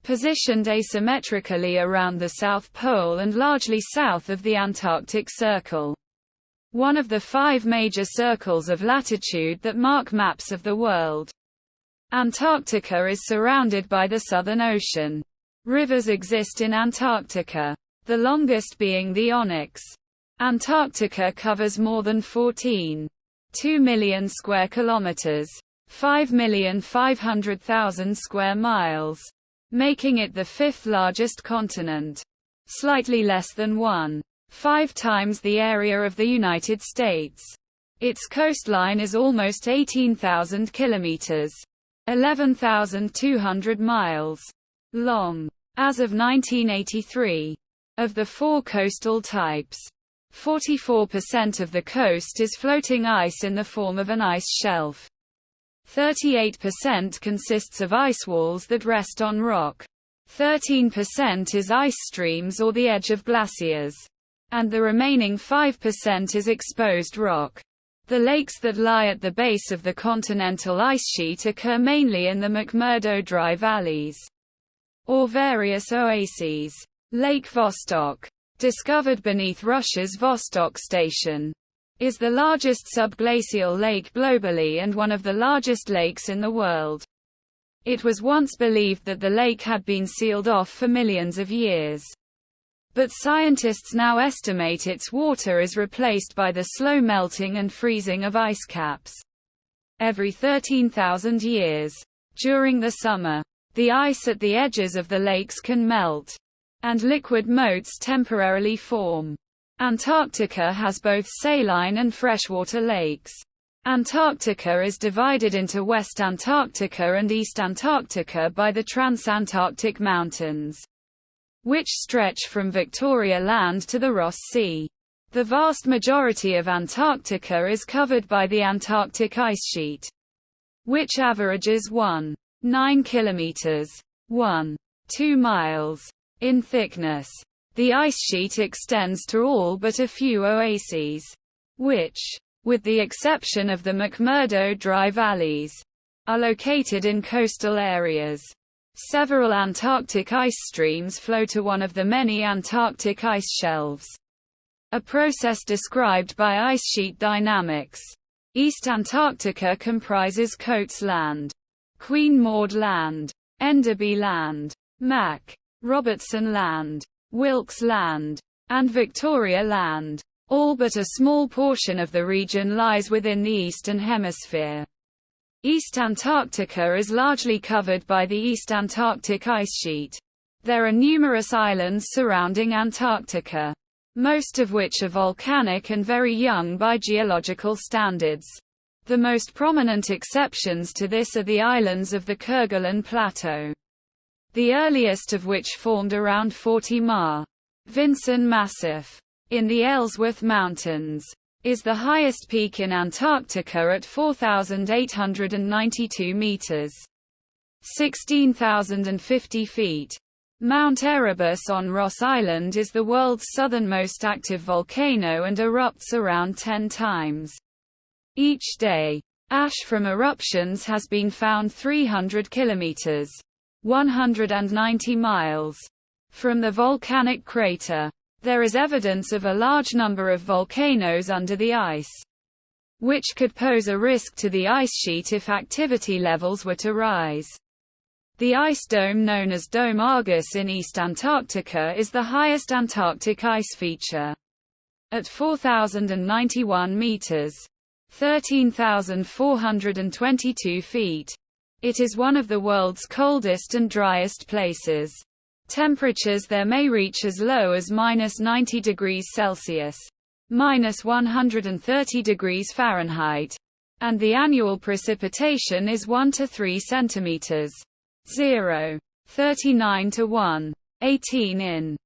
positioned asymmetrically around the South Pole and largely south of the Antarctic Circle. One of the 5 major circles of latitude that mark maps of the world. Antarctica is surrounded by the Southern Ocean. Rivers exist in Antarctica, the longest being the Onyx. Antarctica covers more than 14.2 million square kilometers, 5,500,000 square miles, making it the 5th largest continent, slightly less than 1.5 times the area of the United States. Its coastline is almost 18,000 kilometers, 11,200 miles long. As of 1983, of the 4 coastal types, 44% of the coast is floating ice in the form of an ice shelf. 38% consists of ice walls that rest on rock. 13% is ice streams or the edge of glaciers. And the remaining 5% is exposed rock. The lakes that lie at the base of the continental ice sheet occur mainly in the McMurdo Dry valleys, or various oases. Lake Vostok, discovered beneath Russia's Vostok Station, is the largest subglacial lake globally and one of the largest lakes in the world. It was once believed that the lake had been sealed off for millions of years. But scientists now estimate its water is replaced by the slow melting and freezing of ice caps. Every 13,000 years, during the summer, the ice at the edges of the lakes can melt, and liquid moats temporarily form. Antarctica has both saline and freshwater lakes. Antarctica is divided into West Antarctica and East Antarctica by the Transantarctic Mountains, which stretch from Victoria Land to the Ross Sea. The vast majority of Antarctica is covered by the Antarctic ice sheet, which averages 1.9 kilometers, 1.2 miles, in thickness. The ice sheet extends to all but a few oases, which, with the exception of the McMurdo Dry valleys, are located in coastal areas. Several Antarctic ice streams flow to one of the many Antarctic ice shelves, a process described by ice sheet dynamics. East Antarctica comprises Coates Land, Queen Maud Land, Enderby Land, Mac. Robertson Land, Wilkes Land, and Victoria Land. All but a small portion of the region lies within the Eastern Hemisphere. East Antarctica is largely covered by the East Antarctic ice sheet. There are numerous islands surrounding Antarctica, most of which are volcanic and very young by geological standards. The most prominent exceptions to this are the islands of the Kerguelen Plateau, the earliest of which formed around 40 Ma. Vinson Massif, in the Ellsworth Mountains, is the highest peak in Antarctica at 4,892 meters, 16,050 feet. Mount Erebus on Ross Island is the world's southernmost active volcano and erupts around 10 times each day. Ash from eruptions has been found 300 kilometers, 190 miles, from the volcanic crater. There is evidence of a large number of volcanoes under the ice, which could pose a risk to the ice sheet if activity levels were to rise. The ice dome known as Dome Argus in East Antarctica is the highest Antarctic ice feature. At 4,091 meters, 13,422 feet, it is one of the world's coldest and driest places. Temperatures there may reach as low as -90 degrees Celsius, -130 degrees Fahrenheit, and the annual precipitation is 1 to 3 centimeters. 0.39 to 1.18 in.